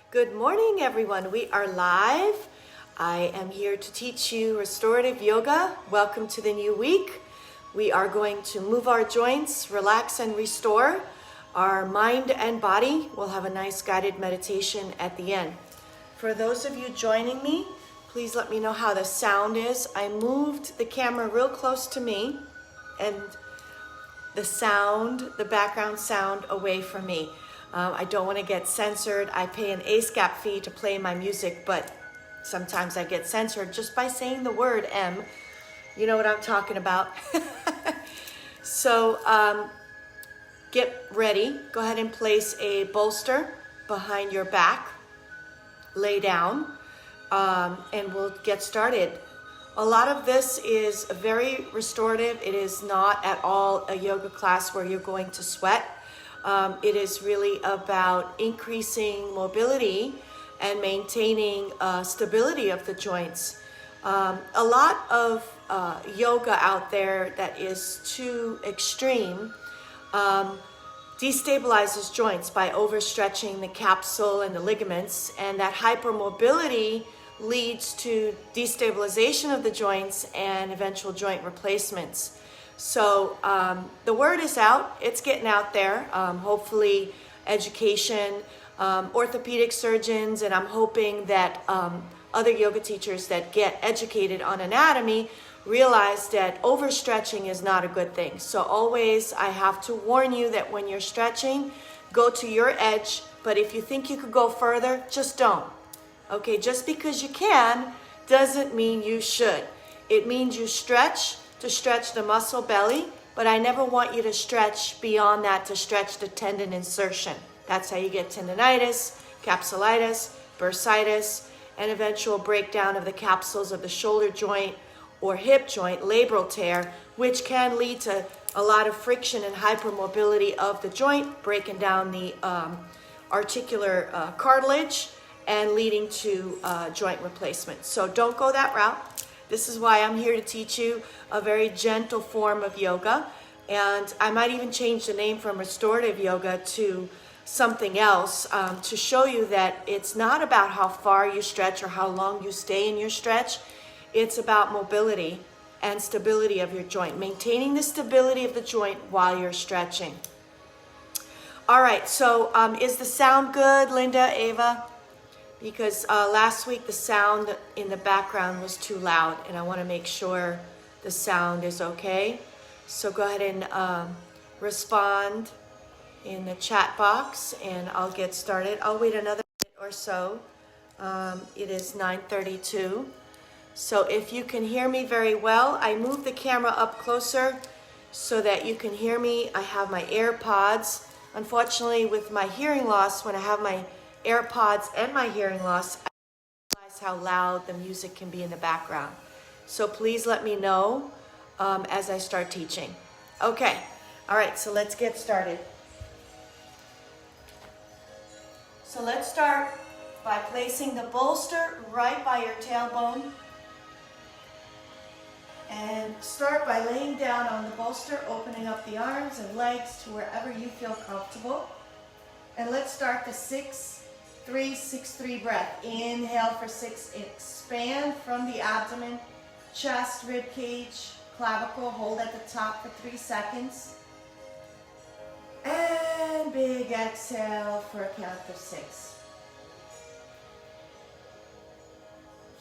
Good morning, everyone. We are live. I am here to teach you restorative yoga. Welcome to the new week. We are going to move our joints, relax and restore our mind and body. We'll have a nice guided meditation at the end. For those of you joining me, please let me know how the sound is. I moved the camera real close to me and the background sound away from me. I don't want to get censored. I pay an ASCAP fee to play my music, but sometimes I get censored just by saying the word M. You know what I'm talking about. So get ready. Go ahead and place a bolster behind your back. Lay down, and we'll get started. A lot of this is very restorative. It is not at all a yoga class where you're going to sweat. It is really about increasing mobility and maintaining stability of the joints. A lot of yoga out there that is too extreme destabilizes joints by overstretching the capsule and the ligaments, and that hypermobility leads to destabilization of the joints and eventual joint replacements. So the word is out, it's getting out there. Hopefully education, orthopedic surgeons, and I'm hoping that other yoga teachers that get educated on anatomy realize that overstretching is not a good thing. So always I have to warn you that when you're stretching, go to your edge, but if you think you could go further, just don't. Okay, just because you can doesn't mean you should. It means you stretch to stretch the muscle belly, but I never want you to stretch beyond that to stretch the tendon insertion. That's how you get tendonitis, capsulitis, bursitis, and eventual breakdown of the capsules of the shoulder joint or hip joint, labral tear, which can lead to a lot of friction and hypermobility of the joint, breaking down the articular cartilage and leading to joint replacement. So don't go that route. This is why I'm here to teach you a very gentle form of yoga. And I might even change the name from restorative yoga to something else to show you that it's not about how far you stretch or how long you stay in your stretch. It's about mobility and stability of your joint, maintaining the stability of the joint while you're stretching. All right, so is the sound good, Linda, Ava? Because last week the sound in the background was too loud, and I want to make sure the sound is okay. So go ahead and respond in the chat box, and I'll get started. I'll wait another minute or so. It is 9:32. So if you can hear me very well, I moved the camera up closer so that you can hear me. I have my AirPods. Unfortunately, with my hearing loss, when I have my AirPods and my hearing loss, I realize how loud the music can be in the background. So please let me know as I start teaching. Okay, all right, so let's get started. So let's start by placing the bolster right by your tailbone. And start by laying down on the bolster, opening up the arms and legs to wherever you feel comfortable. And let's start the 6-3-6-3 breath. Inhale for 6, expand from the abdomen, chest, rib cage, clavicle. Hold at the top for 3 seconds. And big exhale for a count of 6.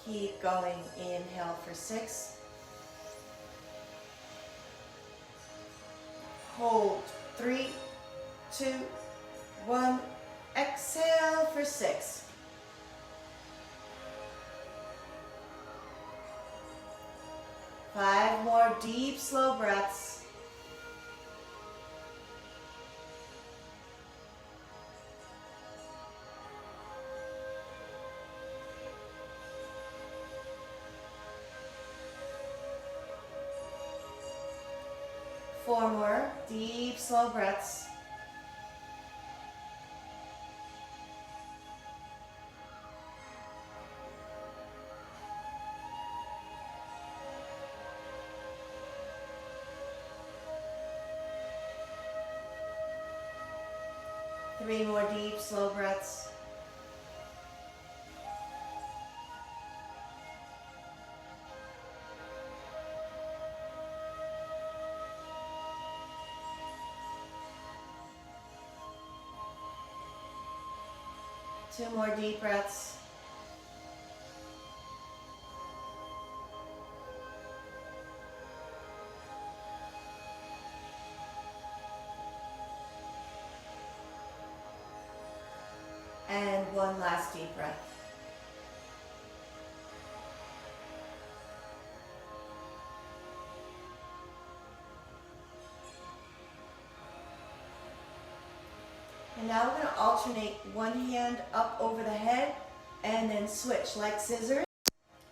Keep going. Inhale for 6. Hold. 3, 2, 1. Exhale for 6. Five more deep, slow breaths. Four more deep, slow breaths. Three more deep, slow breaths. 2 more deep breaths. And 1 last deep breath. And now we're going to alternate one hand up over the head and then switch like scissors.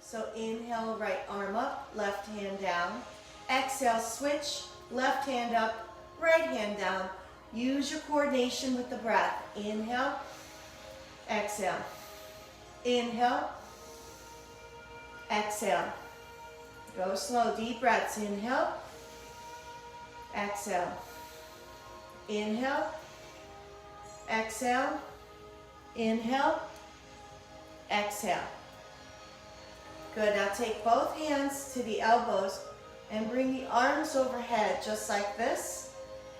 So inhale, right arm up, left hand down. Exhale, switch, left hand up, right hand down. Use your coordination with the breath. Inhale, exhale. Inhale, exhale. Go slow, deep breaths. Inhale, exhale. Inhale, exhale. Inhale, exhale. Good, now take both hands to the elbows and bring the arms overhead just like this.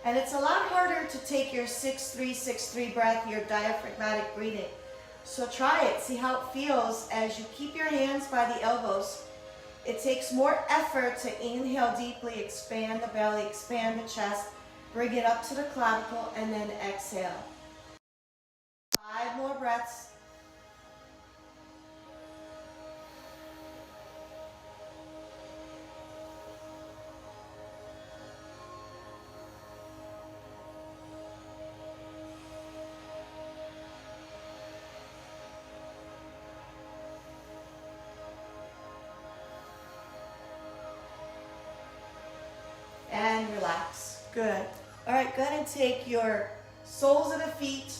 And it's a lot harder to take your 6-3-6-3 breath, your diaphragmatic breathing. So try it, see how it feels as you keep your hands by the elbows. It takes more effort to inhale deeply, expand the belly, expand the chest, bring it up to the clavicle, and then exhale. 5 more breaths. And relax. Good. All right, go ahead and take your soles of the feet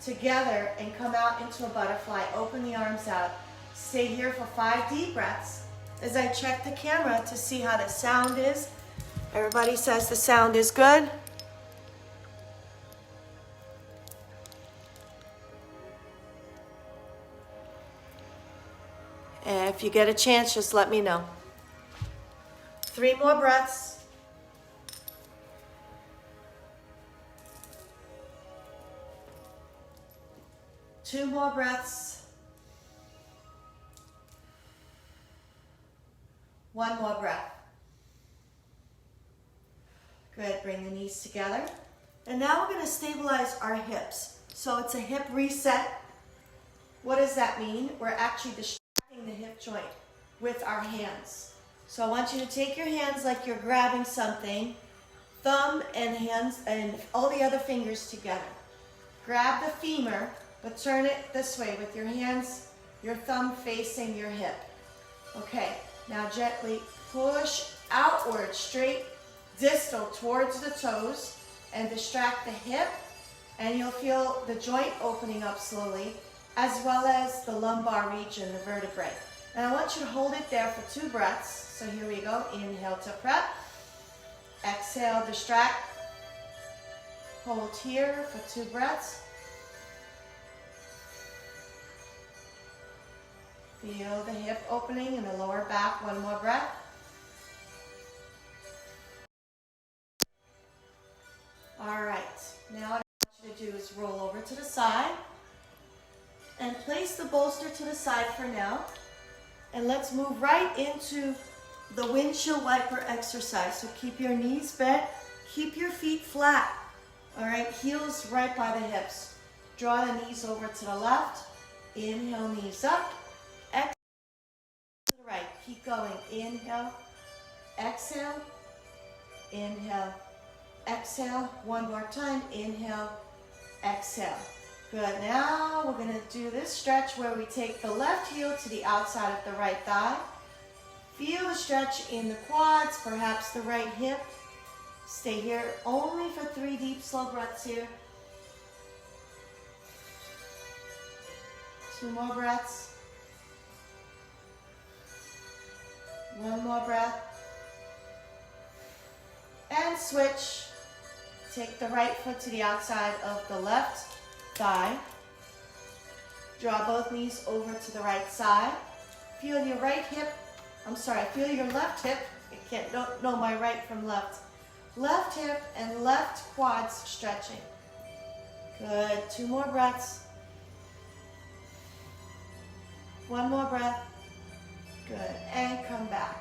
together and come out into a butterfly. Open the arms out. Stay here for 5 deep breaths as I check the camera to see how the sound is. Everybody says the sound is good. And if you get a chance, just let me know. 3 more breaths. 2 more breaths. 1 more breath. Good, bring the knees together. And now we're going to stabilize our hips. So it's a hip reset. What does that mean? We're actually distracting the hip joint with our hands. So I want you to take your hands like you're grabbing something, thumb and hands and all the other fingers together. Grab the femur, but turn it this way with your hands, your thumb facing your hip. Okay, now gently push outward, straight distal towards the toes and distract the hip, and you'll feel the joint opening up slowly, as well as the lumbar region, the vertebrae. And I want you to hold it there for 2 breaths. So here we go. Inhale to prep. Exhale, distract. Hold here for 2 breaths. Feel the hip opening in the lower back. 1 more breath. All right. Now what I want you to do is roll over to the side and place the bolster to the side for now. And let's move right into the windshield wiper exercise. So keep your knees bent, keep your feet flat. All right, heels right by the hips. Draw the knees over to the left. Inhale, knees up. Exhale to the right. Keep going. Inhale, exhale, inhale, exhale. 1 more time. Inhale, exhale. Good. Now we're going to do this stretch where we take the left heel to the outside of the right thigh. Feel the stretch in the quads, perhaps the right hip. Stay here only for 3 deep, slow breaths here. 2 more breaths. 1 more breath. And switch. Take the right foot to the outside of the left thigh. Draw both knees over to the right side. Feel your right hip. Feel your left hip. I don't know my right from left. Left hip and left quads stretching. Good. 2 more breaths. One more breath. Good, and come back.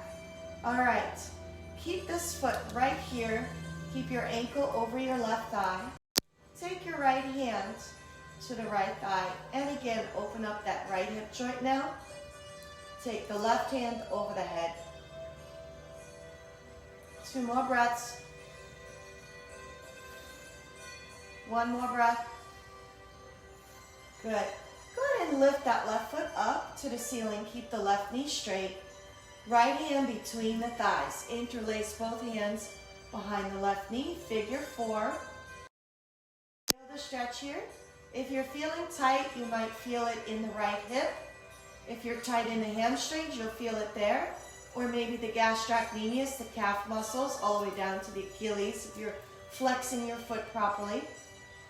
All right, keep this foot right here. Keep your ankle over your left thigh. Take your right hand to the right thigh, and again, open up that right hip joint now. Take the left hand over the head. 2 more breaths. One more breath. Good. Go ahead and lift that left foot up to the ceiling. Keep the left knee straight. Right hand between the thighs. Interlace both hands behind the left knee. Figure 4. Feel the stretch here. If you're feeling tight, you might feel it in the right hip. If you're tight in the hamstrings, you'll feel it there. Or maybe the gastrocnemius, the calf muscles, all the way down to the Achilles if you're flexing your foot properly.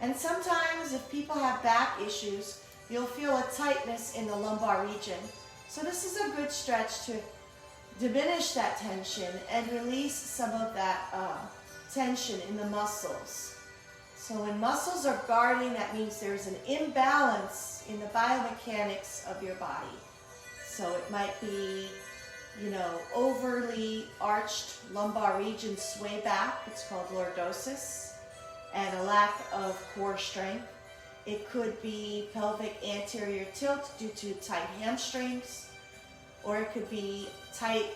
And sometimes if people have back issues, you'll feel a tightness in the lumbar region. So this is a good stretch to diminish that tension and release some of that tension in the muscles. So when muscles are guarding, that means there's an imbalance in the biomechanics of your body. So it might be, overly arched lumbar region sway back. It's called lordosis, and a lack of core strength. It could be pelvic anterior tilt due to tight hamstrings, or it could be tight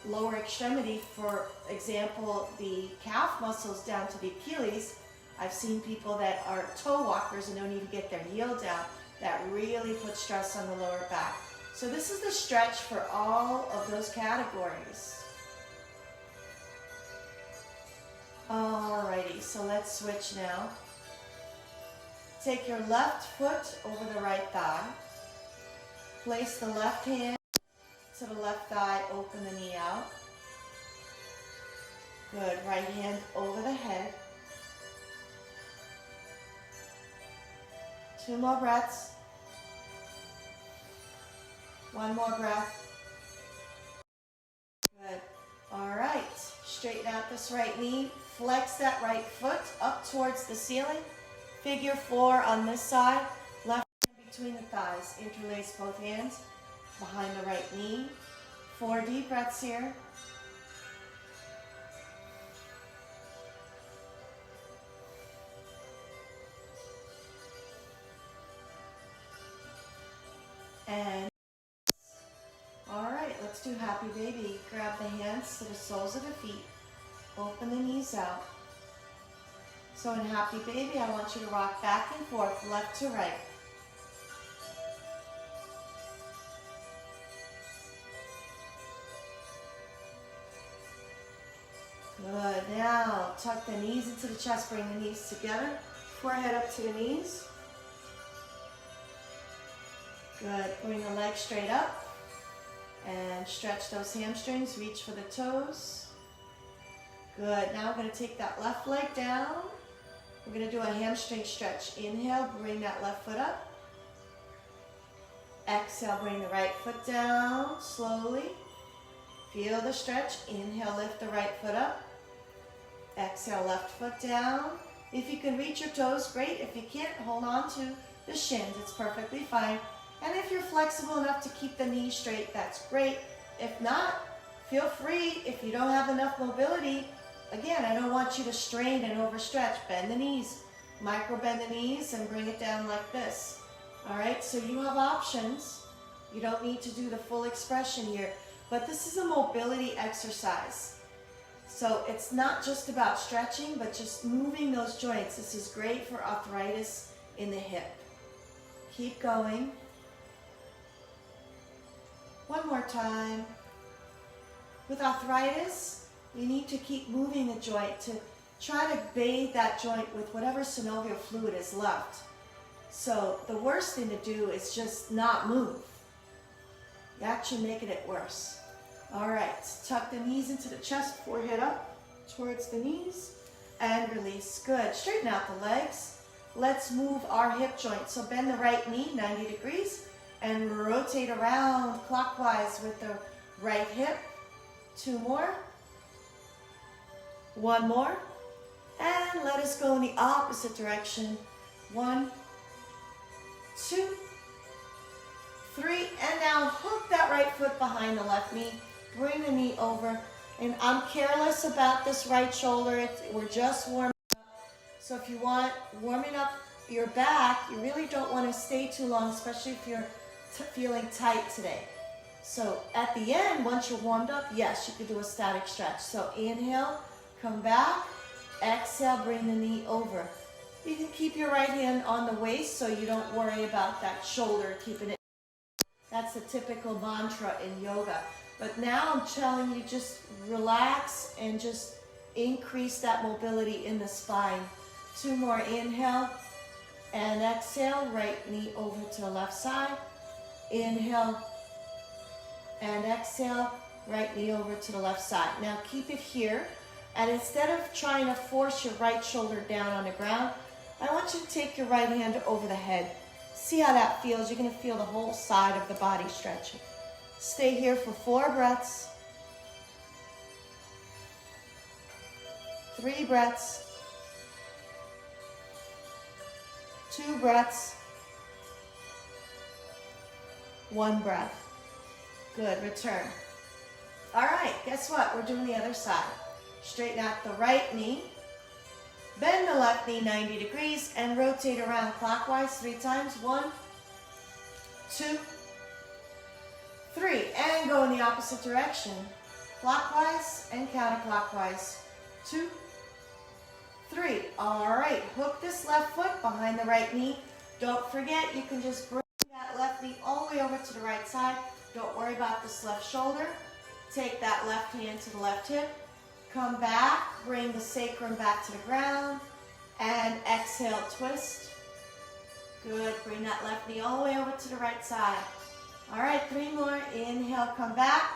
lower extremity, for example, the calf muscles down to the Achilles. I've seen people that are toe walkers and don't even get their heel down. That really puts stress on the lower back. So this is the stretch for all of those categories. Alrighty, so let's switch now. Take your left foot over the right thigh. Place the left hand to the left thigh, open the knee out. Good, right hand over the head. 2 more breaths. 1 more breath. Good. All right. Straighten out this right knee. Flex that right foot up towards the ceiling. Figure 4 on this side. Left hand between the thighs. Interlace both hands behind the right knee. 4 deep breaths here. And all right, let's do happy baby. Grab the hands to the soles of the feet. Open the knees out. So in happy baby, I want you to rock back and forth, left to right. Good. Now tuck the knees into the chest. Bring the knees together. Forehead up to the knees. Good. Bring the legs straight up and stretch those hamstrings. Reach for the toes. Good. Now I'm going to take that left leg down. We're going to do a hamstring stretch. Inhale, bring that left foot up. Exhale, bring the right foot down slowly. Feel the stretch. Inhale, lift the right foot up. Exhale, left foot down. If you can reach your toes, great. If you can't, hold on to the shins. It's perfectly fine. And if you're flexible enough to keep the knees straight, that's great. If not, feel free. If you don't have enough mobility, again, I don't want you to strain and overstretch. Bend the knees, micro bend the knees and bring it down like this. All right, so you have options. You don't need to do the full expression here, but this is a mobility exercise. So it's not just about stretching, but just moving those joints. This is great for arthritis in the hip. Keep going. 1 more time. With arthritis, you need to keep moving the joint to try to bathe that joint with whatever synovial fluid is left. So the worst thing to do is just not move. You're actually making it worse. All right, tuck the knees into the chest, forehead up towards the knees, and release. Good. Straighten out the legs. Let's move our hip joint. So bend the right knee 90 degrees and rotate around clockwise with the right hip. 2 more. 1 more. And let us go in the opposite direction. 1, 2, 3, and now right foot behind the left knee. Bring the knee over. And I'm careless about this right shoulder. We're just warming up. So if you want warming up your back, you really don't want to stay too long, especially if you're feeling tight today. So at the end, once you're warmed up, yes, you can do a static stretch. So inhale, come back. Exhale, bring the knee over. You can keep your right hand on the waist so you don't worry about that shoulder, keeping it. That's a typical mantra in yoga. But now I'm telling you, just relax and just increase that mobility in the spine. 2 more, inhale and exhale, right knee over to the left side. Inhale and exhale, right knee over to the left side. Now keep it here, and instead of trying to force your right shoulder down on the ground, I want you to take your right hand over the head. See how that feels. You're going to feel the whole side of the body stretching. Stay here for 4 breaths. 3 breaths. 2 breaths. 1 breath. Good, return. All right, guess what? We're doing the other side. Straighten out the right knee. Bend the left knee 90 degrees and rotate around clockwise 3 times. 1, 2, 3. And go in the opposite direction. Clockwise and counterclockwise. 2, 3. All right, hook this left foot behind the right knee. Don't forget, you can just bring that left knee all the way over to the right side. Don't worry about this left shoulder. Take that left hand to the left hip. Come back, bring the sacrum back to the ground, and exhale, twist. Good, bring that left knee all the way over to the right side. All right, 3 more. Inhale, come back.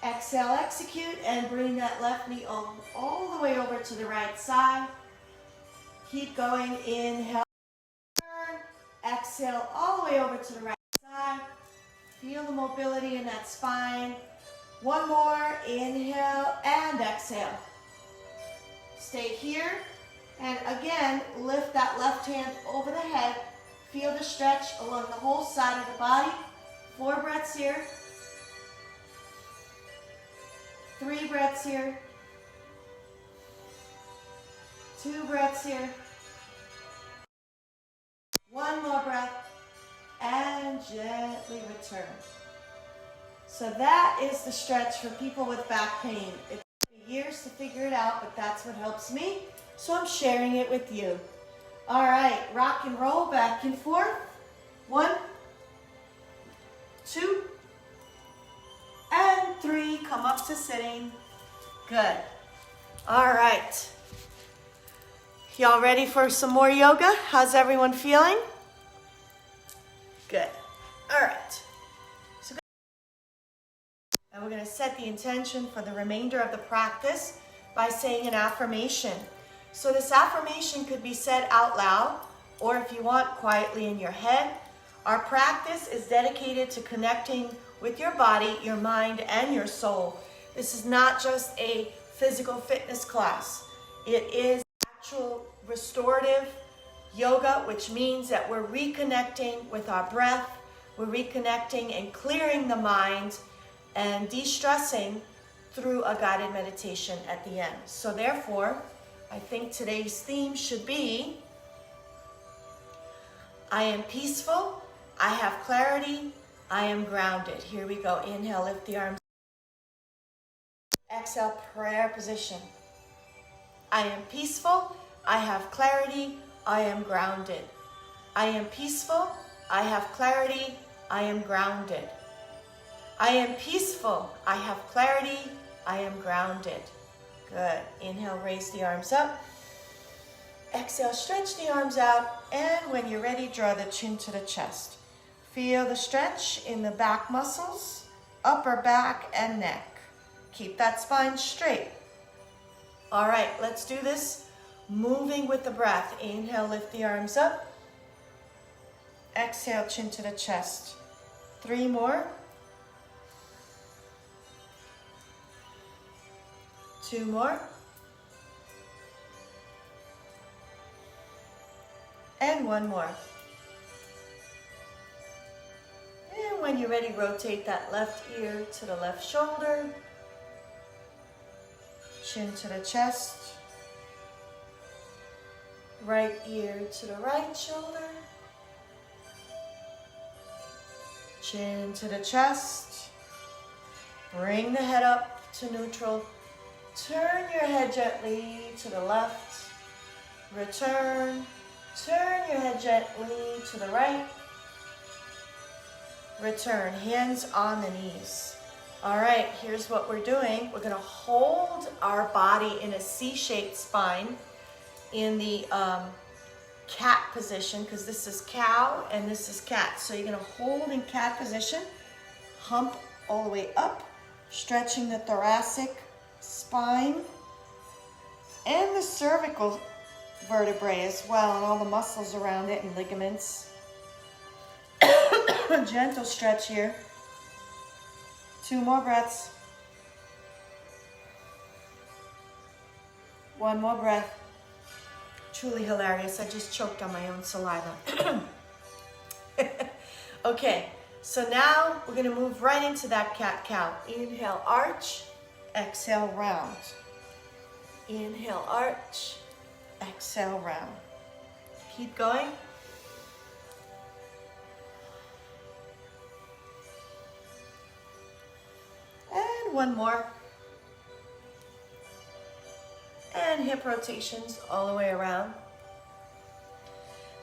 Exhale, execute, and bring that left knee all the way over to the right side. Keep going, inhale, turn. Exhale, all the way over to the right side. Feel the mobility in that spine. 1 more, inhale and exhale. Stay here, and again, lift that left hand over the head. Feel the stretch along the whole side of the body. 4 breaths here. 3 breaths here. 2 breaths here. 1 more breath, and gently return. So that is the stretch for people with back pain. It took me years to figure it out, but that's what helps me. So I'm sharing it with you. All right, rock and roll back and forth. 1, 2, and 3. Come up to sitting. Good. All right. Y'all ready for some more yoga? How's everyone feeling? Good. All right. And we're going to set the intention for the remainder of the practice by saying an affirmation. So this affirmation could be said out loud, or if you want, quietly in your head. Our practice is dedicated to connecting with your body, your mind, and your soul. This is not just a physical fitness class. It is actual restorative yoga, which means that we're reconnecting with our breath, we're reconnecting and clearing the mind, and de-stressing through a guided meditation at the end. So therefore, I think today's theme should be, I am peaceful, I have clarity, I am grounded. Here we go. Inhale, lift the arms. Exhale, prayer position. I am peaceful, I have clarity, I am grounded. I am peaceful, I have clarity, I am grounded. I am peaceful, I have clarity, I am grounded. Good. Inhale, raise the arms up. Exhale, stretch the arms out, and when you're ready, draw the chin to the chest. Feel the stretch in the back muscles, upper back and neck. Keep that spine straight. All right, let's do this. Moving with the breath. Inhale, lift the arms up. Exhale, chin to the chest. 3 more. 2 more. And 1 more. And when you're ready, rotate that left ear to the left shoulder. Chin to the chest. Right ear to the right shoulder. Chin to the chest. Bring the head up to neutral. Turn your head gently to the left. Return. Turn your head gently to the right. Return. Hands on the knees. All right, here's what we're doing. We're going to hold our body in a C-shaped spine in the cat position, because this is cow and this is cat. So you're going to hold in cat position, hump all the way up, stretching the thoracic spine and the cervical vertebrae as well, and all the muscles around it and ligaments. Gentle stretch here. 2 more breaths. 1 more breath. Truly hilarious. I just choked on my own saliva. Okay, so now we're going to move right into that cat-cow. Inhale, arch. Exhale, round. Inhale, arch. Exhale, round. Keep going. And 1 more. And hip rotations all the way around.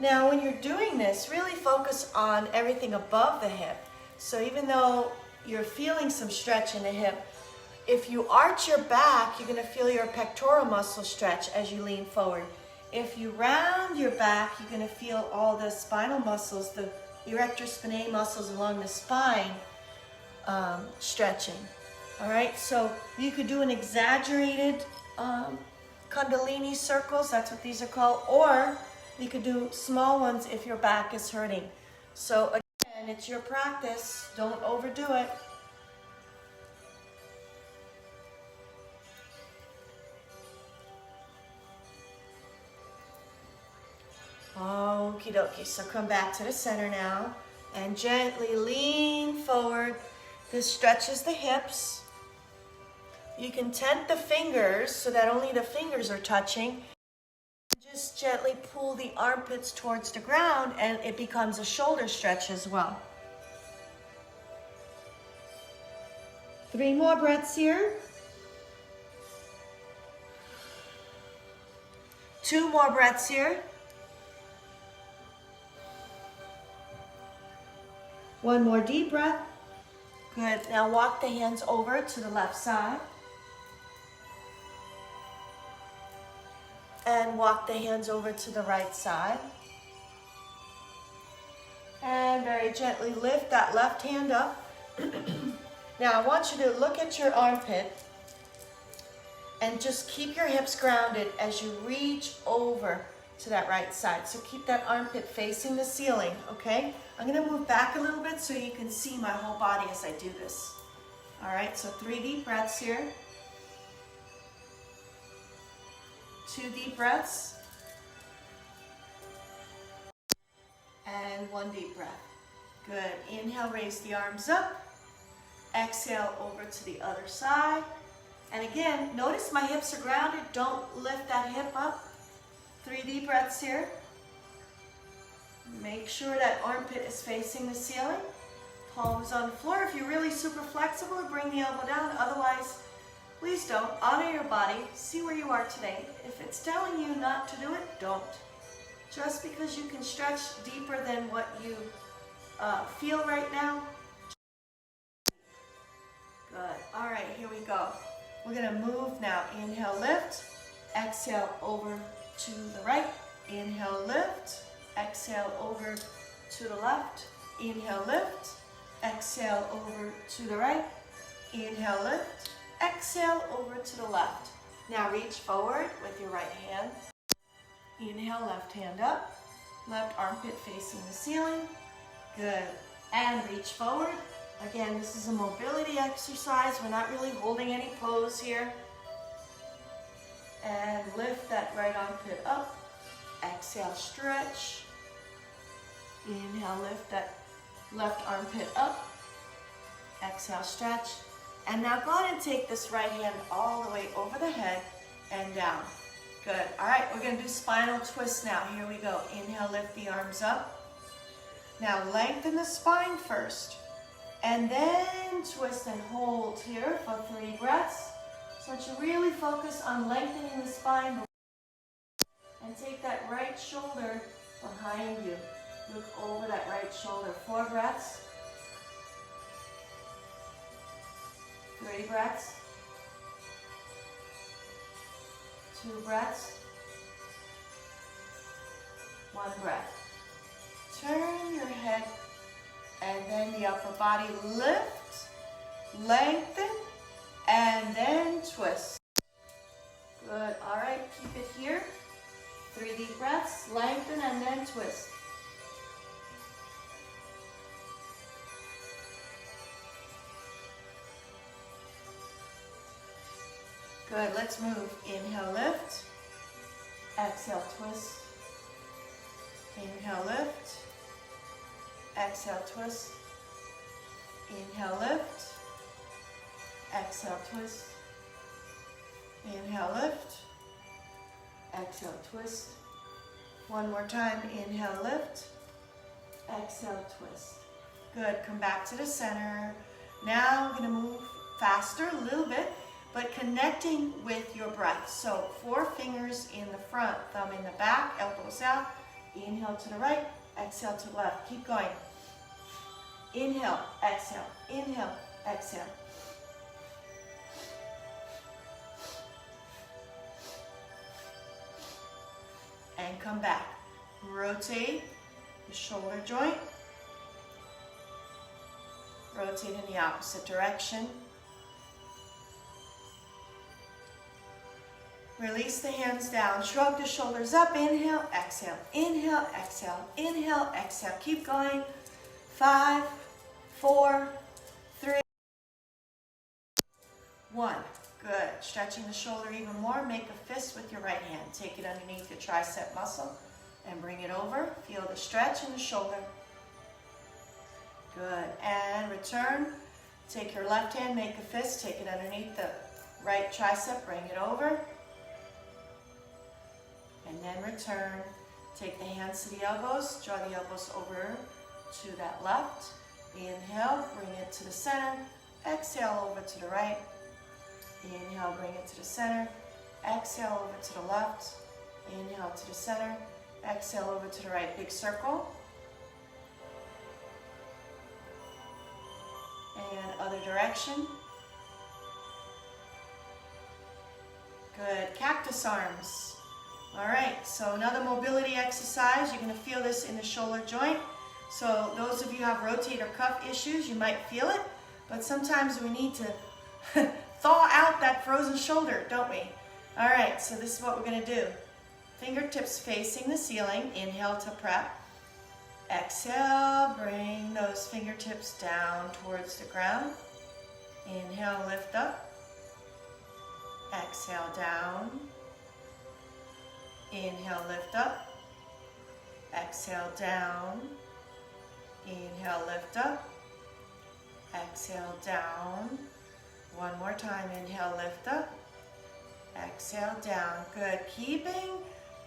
Now, when you're doing this, really focus on everything above the hip. So even though you're feeling some stretch in the hip, if you arch your back, you're going to feel your pectoral muscle stretch as you lean forward. If you round your back, you're going to feel all the spinal muscles, the erector spinae muscles along the spine stretching. All right, so you could do an exaggerated Kundalini circles, that's what these are called, or you could do small ones if your back is hurting. So again, it's your practice, don't overdo it. Okie dokie, so come back to the center now and gently lean forward. This stretches the hips. You can tent the fingers so that only the fingers are touching. Just gently pull the armpits towards the ground and it becomes a shoulder stretch as well. 3 more breaths here. 2 more breaths here. 1 more deep breath. Good. Now walk the hands over to the left side. And walk the hands over to the right side. And very gently lift that left hand up. Now I want you to look at your armpit and just keep your hips grounded as you reach over to that right side. So keep that armpit facing the ceiling, okay? I'm gonna move back a little bit so you can see my whole body as I do this. All right, so 3 deep breaths here. 2 deep breaths. And 1 deep breath. Good. Inhale, raise the arms up. Exhale over to the other side. And again, notice my hips are grounded. Don't lift that hip up. 3 deep breaths here. Make sure that armpit is facing the ceiling. Palms on the floor. If you're really super flexible, bring the elbow down. Otherwise, please don't. Honor your body. See where you are today. If it's telling you not to do it, don't. Just because you can stretch deeper than what you feel right now. Good. All right, here we go. We're going to move now. Inhale, lift. Exhale over to the right. Inhale, lift. Exhale over to the left. Inhale, lift. Exhale over to the right. Inhale, lift. Exhale over to the left. Now reach forward with your right hand. Inhale, left hand up. Left armpit facing the ceiling. Good. And reach forward. Again, this is a mobility exercise. We're not really holding any pose here. And lift that right armpit up. Exhale, stretch. Inhale, lift that left armpit up. Exhale, stretch. And now go ahead and take this right hand all the way over the head and down. Good. All right, we're going to do spinal twist now. Here we go. Inhale, lift the arms up. Now lengthen the spine first. And then twist and hold here for 3 breaths. So that you really focus on lengthening the spine. And take that right shoulder behind you. Look over that right shoulder. 4 breaths. 3 breaths. 2 breaths. 1 breath. Turn your head and then the upper body lift, lengthen, and then twist. Good. All right, keep it here. 3 deep breaths, lengthen, and then twist. Good, let's move. Inhale, lift. Exhale, twist. Inhale, lift. Exhale, twist. Inhale, lift. Exhale, twist. Inhale, lift. Exhale, twist. One more time. Inhale, lift. Exhale, twist. Good, come back to the center. Now we're going to move faster a little bit, but connecting with your breath. So 4 fingers in the front, thumb in the back, elbows out. Inhale to the right, exhale to the left. Keep going. Inhale, exhale, inhale, exhale. And come back. Rotate the shoulder joint. Rotate in the opposite direction. Release the hands down. Shrug the shoulders up. Inhale, exhale, inhale, exhale, inhale, exhale. Keep going. 5, 4, 3, 1. Good. Stretching the shoulder even more. Make a fist with your right hand. Take it underneath your tricep muscle and bring it over. Feel the stretch in the shoulder. Good. And return. Take your left hand, make a fist. Take it underneath the right tricep. Bring it over. And then return. Take the hands to the elbows. Draw the elbows over to that left. Inhale, bring it to the center. Exhale over to the right. Inhale, bring it to the center. Exhale over to the left. Inhale to the center. Exhale over to the right. Big circle. And other direction. Good. Cactus arms. All right, so another mobility exercise. You're going to feel this in the shoulder joint. So those of you who have rotator cuff issues, you might feel it, but sometimes we need to thaw out that frozen shoulder, don't we? All right, so this is what we're going to do. Fingertips facing the ceiling. Inhale to prep. Exhale, bring those fingertips down towards the ground. Inhale, lift up. Exhale, down. Inhale, lift up. Exhale, down. Inhale, lift up. Exhale, down. One more time. Inhale, lift up. Exhale, down. Good. Keeping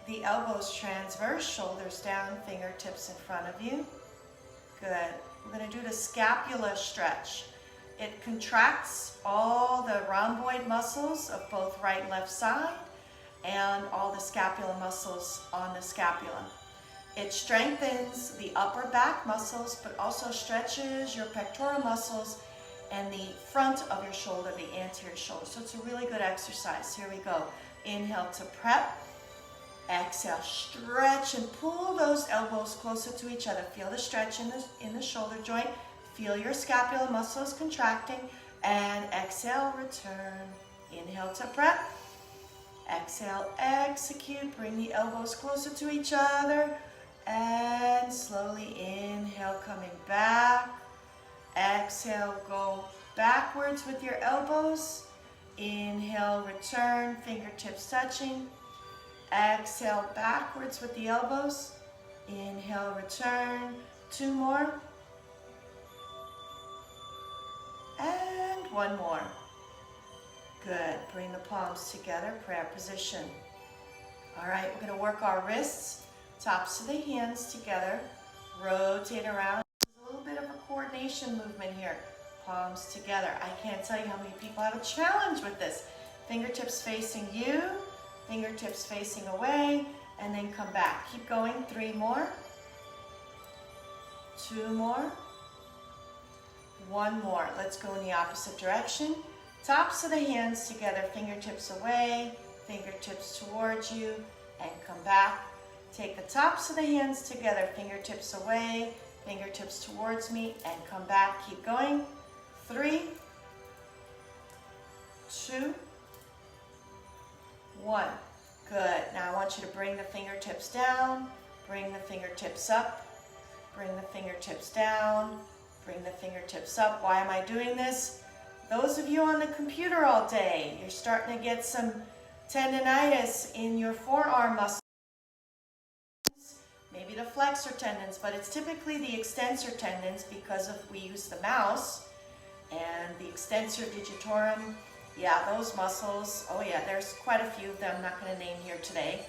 the elbows transverse, shoulders down, fingertips in front of you. Good. We're going to do the scapula stretch. It contracts all the rhomboid muscles of both right and left side and all the scapular muscles on the scapula. It strengthens the upper back muscles, but also stretches your pectoral muscles and the front of your shoulder, the anterior shoulder. So it's a really good exercise. Here we go. Inhale to prep. Exhale, stretch and pull those elbows closer to each other. Feel the stretch in the shoulder joint. Feel your scapular muscles contracting. And exhale, return. Inhale to prep. Exhale, execute. Bring the elbows closer to each other. And slowly inhale, coming back. Exhale, go backwards with your elbows. Inhale, return, fingertips touching. Exhale, backwards with the elbows. Inhale, return. 2 more. one more. Good. Bring the palms together, prayer position. All right, we're going to work our wrists, tops of the hands together, rotate around. There's a little bit of a coordination movement here. Palms together. I can't tell you how many people have a challenge with this. Fingertips facing you, fingertips facing away, and then come back. Keep going. 3 more. 2 more. 1 more. Let's go in the opposite direction. Tops of the hands together, fingertips away, fingertips towards you, and come back. Take the tops of the hands together, fingertips away, fingertips towards me, and come back. Keep going. 3, 2, 1. Good. Now I want you to bring the fingertips down, bring the fingertips up, bring the fingertips down, bring the fingertips up. Why am I doing this? Those of you on the computer all day, you're starting to get some tendinitis in your forearm muscles. Maybe the flexor tendons, but it's typically the extensor tendons because of we use the mouse. And the extensor digitorum, yeah, those muscles, oh yeah, there's quite a few of them I'm not going to name here today.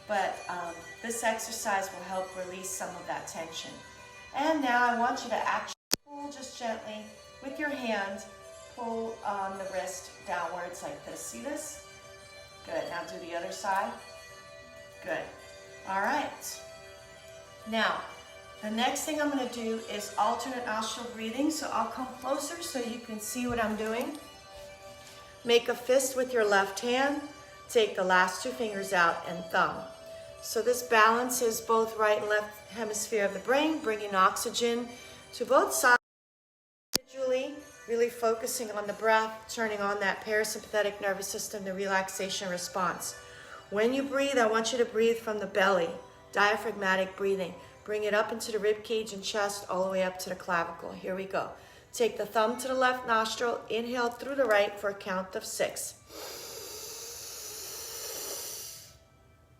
But this exercise will help release some of that tension. And now I want you to actually pull just gently with your hand, pull on the wrist downwards like this. See this? Good. Now do the other side. Good. All right. Now, the next thing I'm going to do is alternate nostril breathing. So I'll come closer so you can see what I'm doing. Make a fist with your left hand. Take the last 2 fingers out and thumb. So this balances both right and left hemisphere of the brain, bringing oxygen to both sides individually, really focusing on the breath, turning on that parasympathetic nervous system, the relaxation response. When you breathe, I want you to breathe from the belly, diaphragmatic breathing. Bring it up into the rib cage and chest, all the way up to the clavicle. Here we go. Take the thumb to the left nostril, inhale through the right for a count of 6.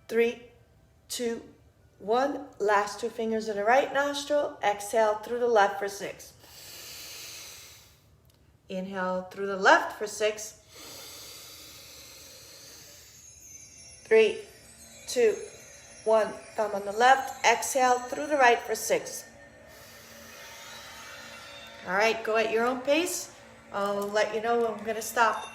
3, 2, 1. Last 2 fingers in the right nostril. Exhale through the left for 6. Inhale through the left for 6. 3, 2, 1. Thumb on the left. Exhale through the right for 6. All right, go at your own pace. I'll let you know when I'm going to stop.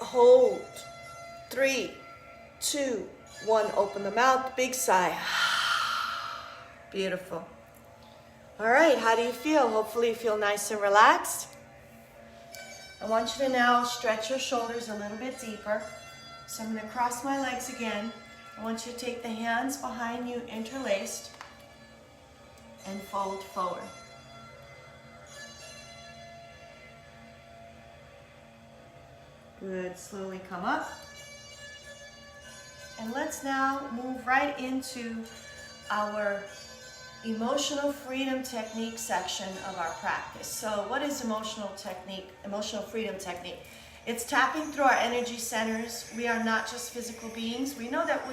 Hold. 3, 2, 1. Open the mouth. Big sigh. Beautiful. All right. How do you feel? Hopefully you feel nice and relaxed. I want you to now stretch your shoulders a little bit deeper. So I'm going to cross my legs again. I want you to take the hands behind you interlaced and fold forward. Good. Slowly come up. And let's now move right into our emotional freedom technique section of our practice. So what is emotional freedom technique? It's tapping through our energy centers. We are not just physical beings. We know that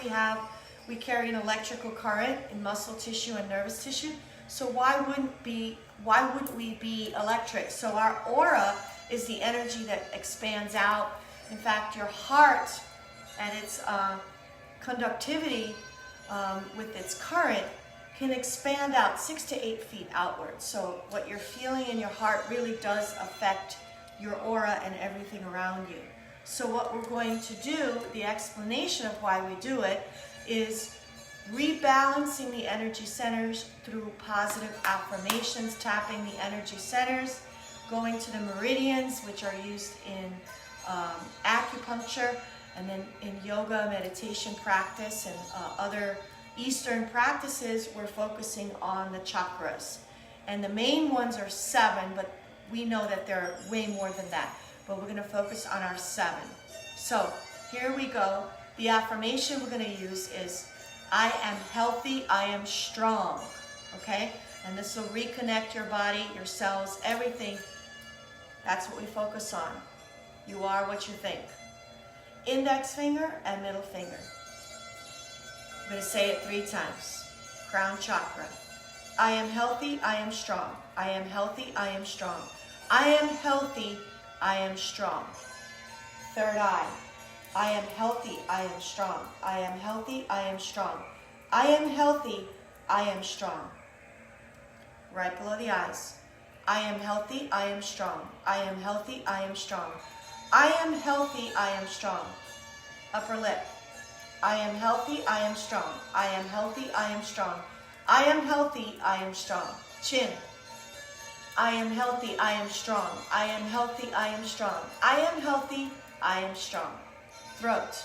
we carry an electrical current in muscle tissue and nervous tissue. So why wouldn't we be electric? So our aura is the energy that expands out. In fact, your heart and its conductivity with its current can expand out 6 to 8 feet outwards. So what you're feeling in your heart really does affect your aura and everything around you. So what we're going to do, the explanation of why we do it, is rebalancing the energy centers through positive affirmations, tapping the energy centers, going to the meridians, which are used in acupuncture, and then in yoga, meditation practice, and other Eastern practices, we're focusing on the chakras. And the main ones are 7, but we know that there are way more than that. But we're going to focus on our 7. So here we go. The affirmation we're going to use is, I am healthy, I am strong. Okay? And this will reconnect your body, your cells, everything. That's what we focus on. You are what you think. Index finger and middle finger. I'm going to say it 3 times. Crown chakra. I am healthy, I am strong. I am healthy, I am strong. I am healthy, I am strong. Third eye. I am healthy, I am strong. I am healthy, I am strong. I am healthy, I am strong. Right below the eyes. I am healthy, I am strong. I am healthy, I am strong. I am healthy, I am strong. Upper lip. I am healthy, I am strong. I am healthy, I am strong. I am healthy, I am strong. Chin. I am healthy, I am strong. I am healthy, I am strong. I am healthy, I am strong. Throat.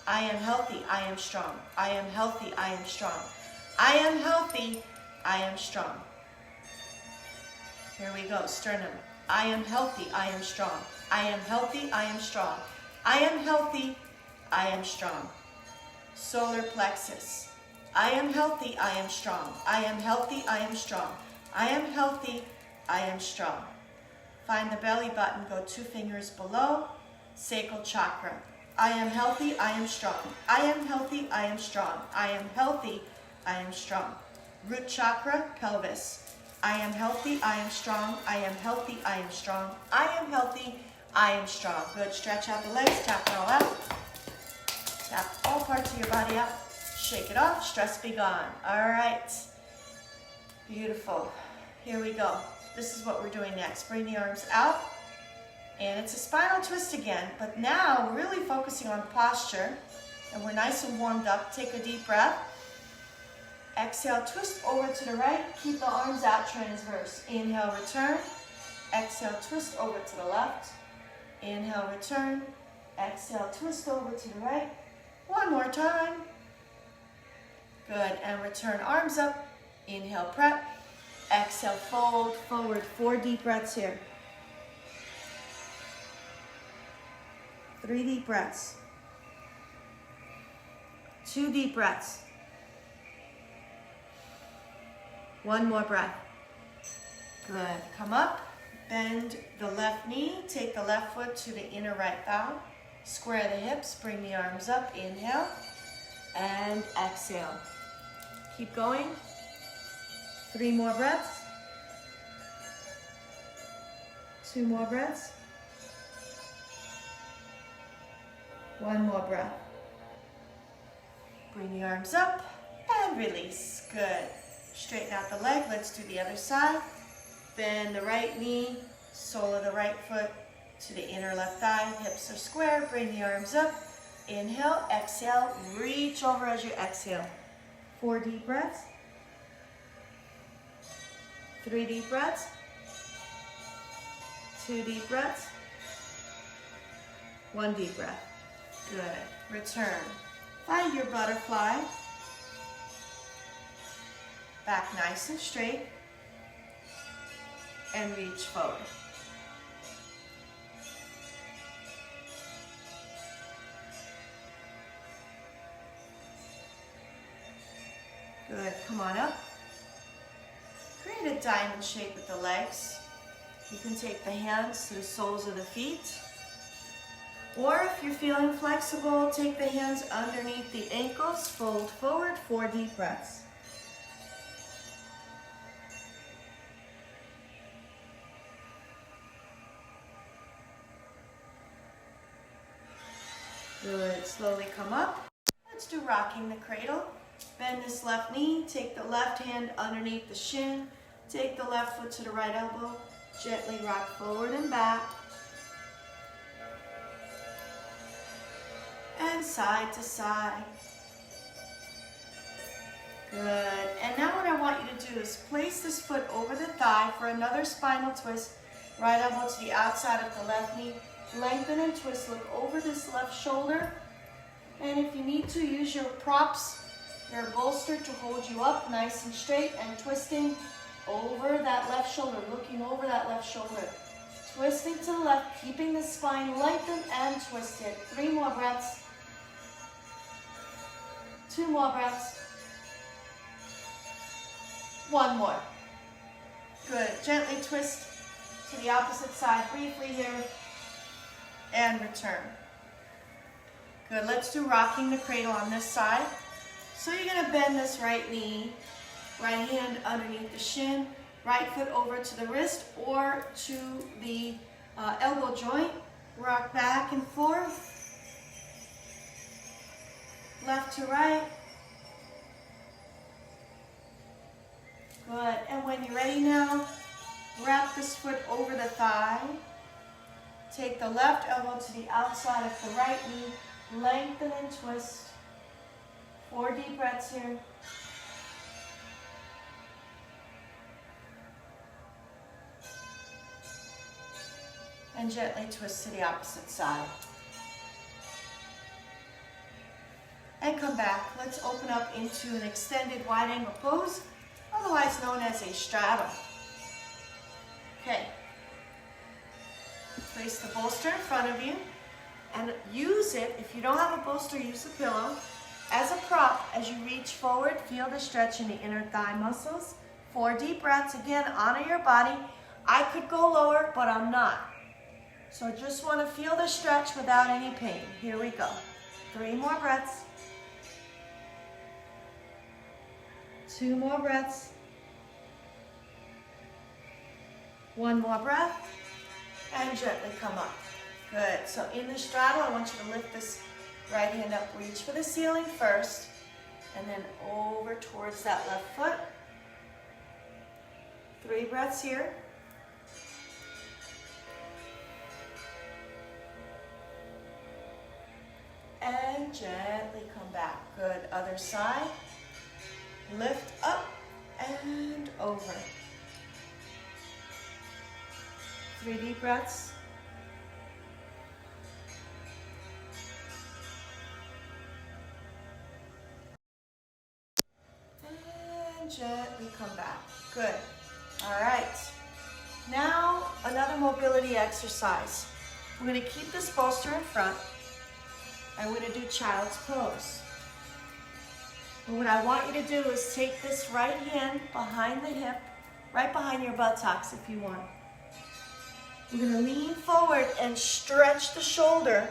I am healthy, I am strong. I am healthy, I am strong. I am healthy, I am strong. Here we go, sternum. I am healthy, I am strong. I am healthy, I am strong. I am healthy, I am strong. Solar plexus. I am healthy, I am strong. I am healthy, I am strong. I am healthy, I am strong. Find the belly button, go 2 fingers below. Sacral chakra. I am healthy, I am strong. I am healthy, I am strong. I am healthy, I am strong. Root chakra, pelvis. I am healthy, I am strong. I am healthy, I am strong. I am healthy, I am strong. Good, stretch out the legs, tap it all out. Tap all parts of your body out. Shake it off, stress be gone. All right. Beautiful. Here we go. This is what we're doing next. Bring the arms out. And it's a spinal twist again, but now we're really focusing on posture. And we're nice and warmed up. Take a deep breath. Exhale, twist over to the right. Keep the arms out transverse. Inhale, return. Exhale, twist over to the left. Inhale, return. Exhale, twist over to the right. One more time. Good, and return arms up. Inhale, prep. Exhale, fold forward. 4 deep breaths here. 3 deep breaths. 2 deep breaths. 1 more breath. Good, come up. Bend the left knee. Take the left foot to the inner right thigh. Square the hips, bring the arms up, inhale, and exhale. Keep going. 3 more breaths. 2 more breaths. 1 more breath. Bring the arms up and release. Good. Straighten out the leg. Let's do the other side. Bend the right knee, sole of the right foot to the inner left thigh. Hips are square. Bring the arms up. Inhale, exhale. Reach over as you exhale. 4 deep breaths. 3 deep breaths. 2 deep breaths. 1 deep breath. Good. Return. Find your butterfly. Back nice and straight. And reach forward. Good. Come on up. Create a diamond shape with the legs. You can take the hands to the soles of the feet. Or if you're feeling flexible, take the hands underneath the ankles, fold forward, 4 deep breaths. Good, slowly come up. Let's do rocking the cradle. Bend this left knee, take the left hand underneath the shin, take the left foot to the right elbow, gently rock forward and back. And side to side. Good. And now what I want you to do is place this foot over the thigh for another spinal twist. Right elbow to the outside of the left knee. Lengthen and twist. Look over this left shoulder. And if you need to, use your props your bolster to hold you up nice and straight and twisting over that left shoulder, looking over that left shoulder. Twisting to the left, keeping the spine lengthened and twisted. 3 more breaths. 2 more breaths. 1 more. Good. Gently twist to the opposite side briefly here and return. Good. Let's do rocking the cradle on this side. So you're going to bend this right knee, right hand underneath the shin, right foot over to the wrist or to the elbow joint. Rock back and forth, left to right. Good. And when you're ready now, wrap this foot over the thigh. Take the left elbow to the outside of the right knee. Lengthen and twist. 4 deep breaths here. And gently twist to the opposite side. And come back. Let's open up into an extended wide angle pose, otherwise known as a straddle. Okay. Place the bolster in front of you and use it, if you don't have a bolster, use a pillow, as a prop as you reach forward. Feel the stretch in the inner thigh muscles. 4 deep breaths. Again, honor your body. I could go lower, but I'm not. So just want to feel the stretch without any pain. Here we go. 3 more breaths. 2 more breaths. 1 more breath. And gently come up. Good. So in the straddle, I want you to lift this right hand up. Reach for the ceiling first. And then over towards that left foot. 3 breaths here. And gently come back. Good. Other side. Lift up and over. 3 deep breaths. And gently come back. Good. All right. Now another mobility exercise. We're going to keep this bolster in front. And we're going to do child's pose. And what I want you to do is take this right hand behind the hip, right behind your buttocks if you want. We're going to lean forward and stretch the shoulder,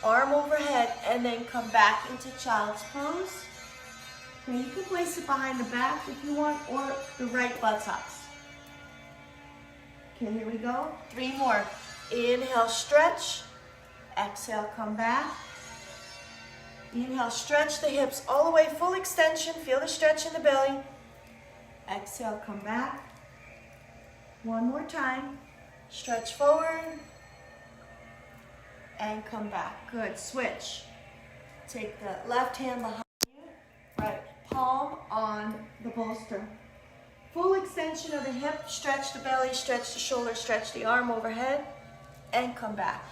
arm overhead, and then come back into child's pose. Now you can place it behind the back if you want, or the right buttocks. Okay, here we go. 3 more. Inhale, stretch. Exhale, come back. Inhale, stretch the hips all the way, full extension. Feel the stretch in the belly. Exhale, come back. 1 more time. Stretch forward. And come back. Good. Switch. Take the left hand behind you. Right palm on the bolster. Full extension of the hip. Stretch the belly, stretch the shoulder, stretch the arm overhead. And come back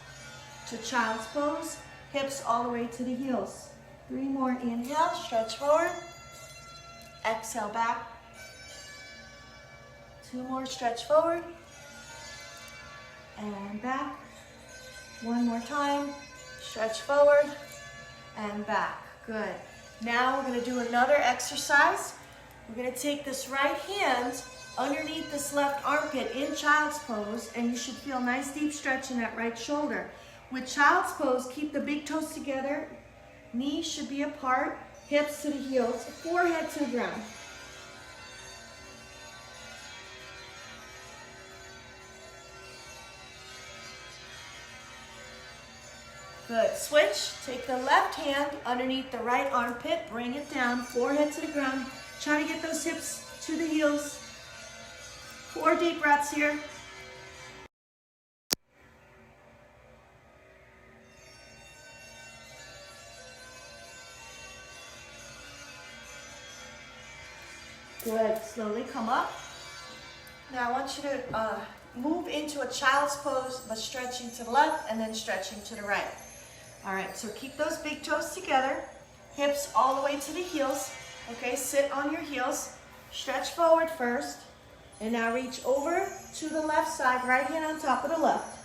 to child's pose. Hips all the way to the heels. 3 more. Inhale, stretch forward. Exhale, back. 2 more, stretch forward. And back. 1 more time. Stretch forward. And back. Good. Now we're going to do another exercise. We're going to take this right hand underneath this left armpit in child's pose, and you should feel nice deep stretch in that right shoulder. With child's pose, keep the big toes together. Knees should be apart, hips to the heels, forehead to the ground. Good. Switch. Take the left hand underneath the right armpit, bring it down, forehead to the ground. Try to get those hips to the heels. 4 deep breaths here. Good. Slowly come up. Now I want you to move into a child's pose, but stretching to the left and then stretching to the right. All right, so keep those big toes together. Hips all the way to the heels. Okay, sit on your heels, stretch forward first, and now reach over to the left side, right hand on top of the left.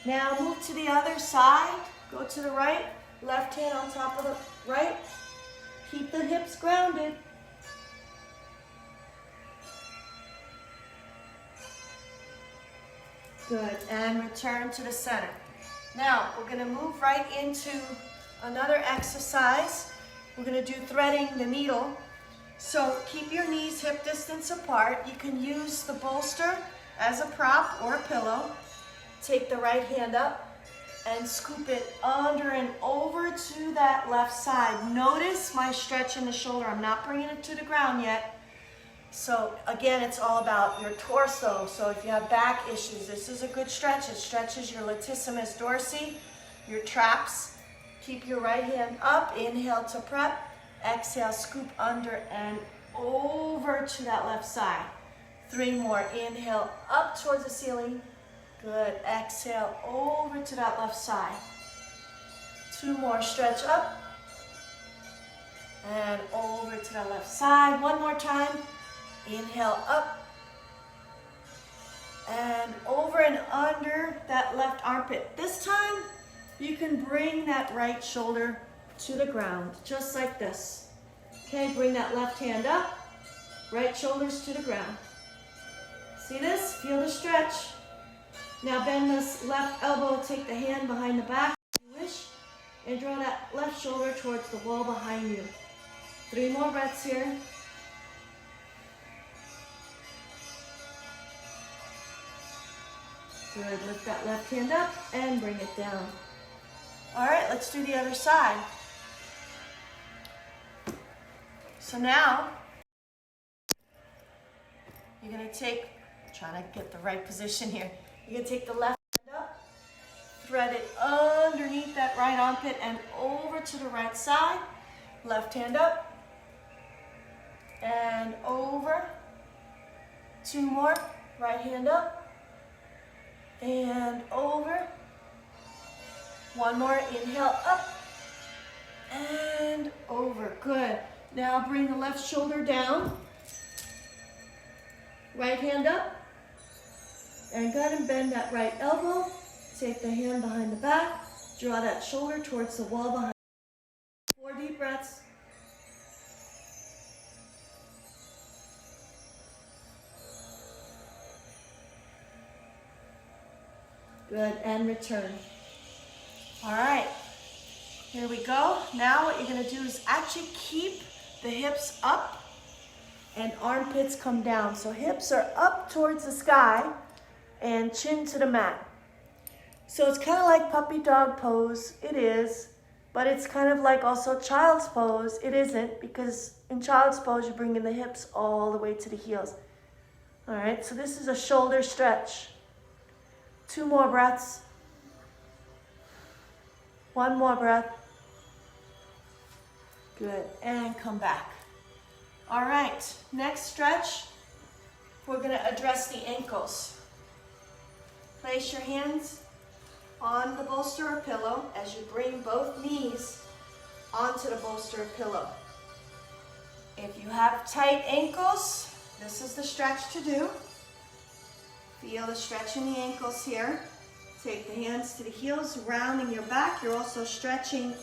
Now move to the other side, go to the right, left hand on top of the right. Keep the hips grounded. Good, and return to the center. Now, we're gonna move right into another exercise. We're gonna do threading the needle. So keep your knees hip distance apart. You can use the bolster as a prop or a pillow. Take the right hand up and scoop it under and over to that left side. Notice my stretch in the shoulder. I'm not bringing it to the ground yet. So again, it's all about your torso. So if you have back issues, this is a good stretch. It stretches your latissimus dorsi, your traps. Keep your right hand up. Inhale to prep. Exhale, scoop under and over to that left side. 3 more. Inhale up towards the ceiling. Good. Exhale over to that left side. 2 more. Stretch up and over to the left side. 1 more time. Inhale up and over and under that left armpit. This time you can bring that right shoulder to the ground, just like this. Okay, bring that left hand up, right shoulders to the ground. See this? Feel the stretch. Now bend this left elbow, take the hand behind the back if you wish, and draw that left shoulder towards the wall behind you. 3 more breaths here. Good, lift that left hand up and bring it down. All right, let's do the other side. So now, you're gonna take, trying to get the right position here. You're gonna take the left hand up, thread it underneath that right armpit and over to the right side. Left hand up and over. 2 more, right hand up and over. 1 more, inhale up and over. Good. Now bring the left shoulder down. Right hand up. And go ahead and bend that right elbow. Take the hand behind the back. Draw that shoulder towards the wall behind. 4 deep breaths. Good, and return. All right, here we go. Now what you're gonna do is actually keep the hips up and armpits come down. So hips are up towards the sky and chin to the mat. So it's kind of like puppy dog pose. It is, but it's kind of like also child's pose. It isn't, because in child's pose, you bring in the hips all the way to the heels. All right, so this is a shoulder stretch. 2 more breaths. 1 more breath. Good, and come back. All right, next stretch, we're gonna address the ankles. Place your hands on the bolster or pillow as you bring both knees onto the bolster or pillow. If you have tight ankles, this is the stretch to do. Feel the stretch in the ankles here. Take the hands to the heels, rounding your back. You're also stretching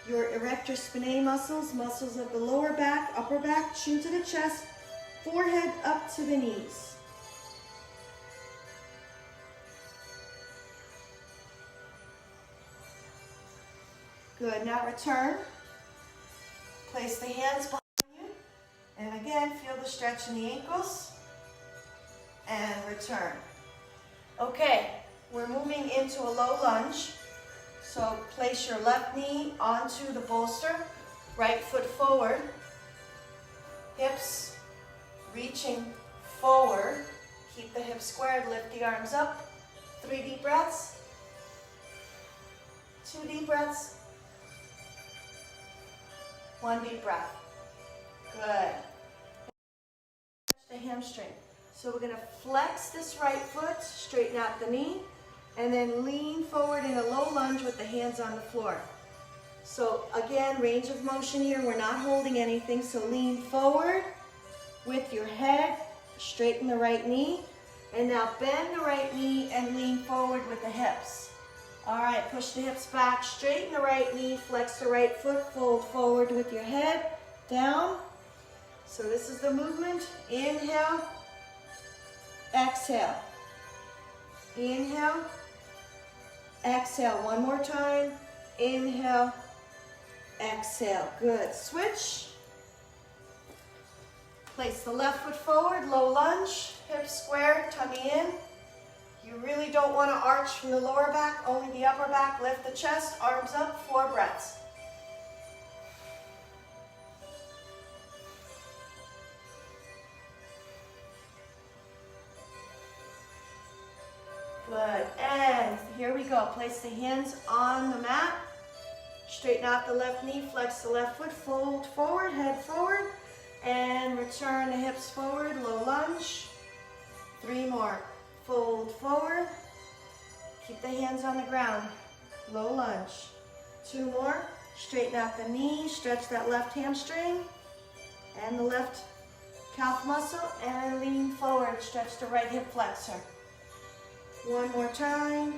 your erector spinae muscles, muscles of the lower back, upper back, chin to the chest, forehead up to the knees. Good, now return. Place the hands behind you. And again, feel the stretch in the ankles. And return. Okay, we're moving into a low lunge. So place your left knee onto the bolster, right foot forward, hips reaching forward. Keep the hips squared, lift the arms up. 3 deep breaths. 2 deep breaths. 1 deep breath. Good. The hamstring. So we're going to flex this right foot, straighten out the knee, and then lean forward in a low lunge with the hands on the floor. So again, range of motion here, we're not holding anything, so lean forward with your head, straighten the right knee, and now bend the right knee and lean forward with the hips. All right, push the hips back, straighten the right knee, flex the right foot, fold forward with your head, down. So this is the movement. Inhale, exhale. Inhale, exhale. One more time. Inhale, exhale. Good. Switch. Place the left foot forward, low lunge, hips square, tummy in. You really don't want to arch from the lower back, only the upper back. Lift the chest, arms up, 4 breaths. Good, and here we go. Place the hands on the mat. Straighten out the left knee, flex the left foot, fold forward, head forward, and return the hips forward, low lunge. 3 more. Fold forward, keep the hands on the ground, low lunge. 2 more, straighten out the knee, stretch that left hamstring and the left calf muscle, and lean forward, stretch the right hip flexor. 1 more time.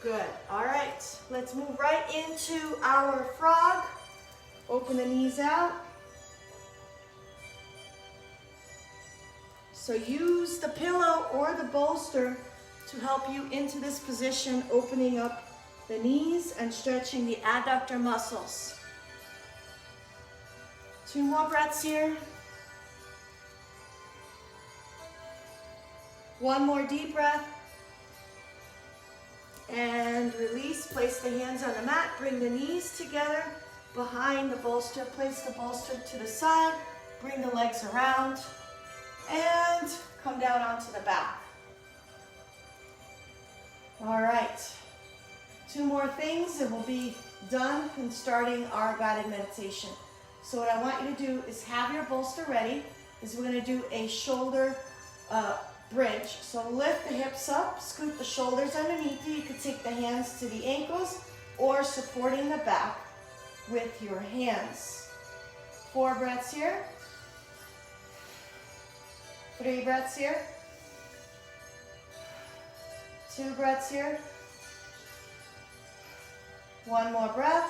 Good, all right, let's move right into our frog. Open the knees out. So use the pillow or the bolster to help you into this position, opening up the knees and stretching the adductor muscles. 2 more breaths here. 1 more deep breath. And release, place the hands on the mat, bring the knees together behind the bolster, place the bolster to the side, bring the legs around, and come down onto the back. All right, 2 more things and we'll be done in starting our guided meditation. So what I want you to do is have your bolster ready, is we're gonna do a shoulder bridge. So lift the hips up, scoot the shoulders underneath you. You could take the hands to the ankles or supporting the back with your hands. 4 breaths here. 3 breaths here. 2 breaths here. 1 more breath.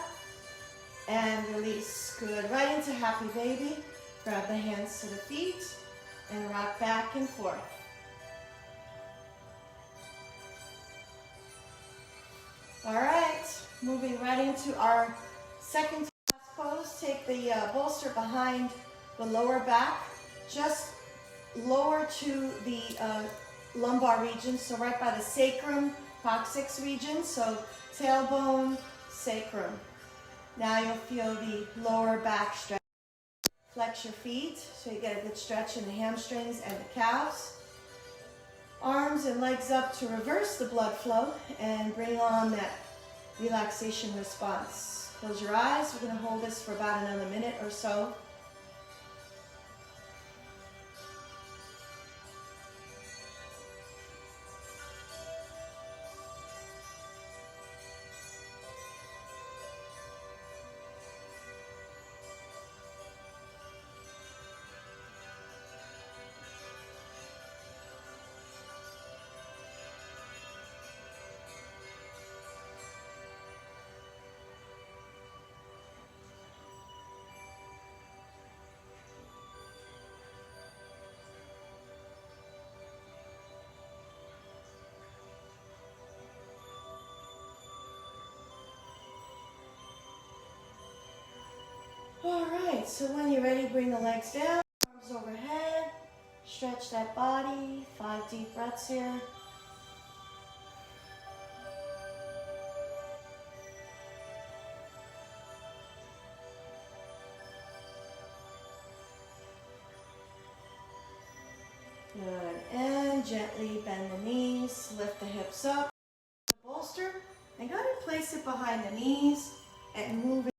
And release. Good. Right into happy baby. Grab the hands to the feet and rock back and forth. All right, moving right into our second pose. Take the bolster behind the lower back, just lower to the lumbar region, so right by the sacrum, coccyx region, so tailbone, sacrum. Now you'll feel the lower back stretch. Flex your feet so you get a good stretch in the hamstrings and the calves. Arms and legs up to reverse the blood flow and bring on that relaxation response. Close your eyes. We're going to hold this for about another minute or so. All right, so when you're ready, bring the legs down, arms overhead, stretch that body, 5 deep breaths here. Good, and gently bend the knees, lift the hips up, bolster, and go ahead and place it behind the knees and move it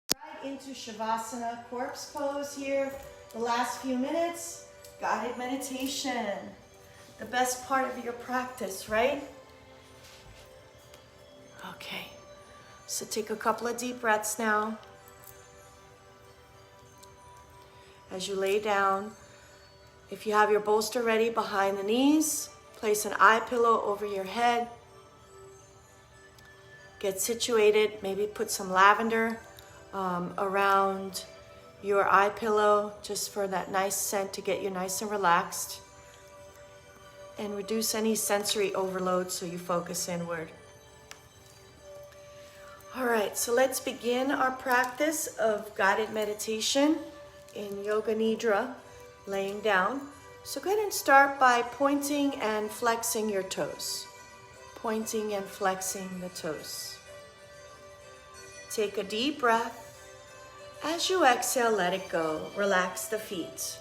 into Shavasana, corpse pose here. The last few minutes, Guided meditation, the best part of your practice, right? Okay, so take a couple of deep breaths now. As you lay down, if you have your bolster ready behind the knees, place an eye pillow over your head. Get situated, maybe put some lavender around your eye pillow just for that nice scent to get you nice and relaxed. And reduce any sensory overload so you focus inward. All right, so let's begin our practice of guided meditation in Yoga Nidra, laying down. So go ahead and start by pointing and flexing your toes. Pointing and flexing the toes. Take a deep breath. As you exhale, let it go. Relax the feet.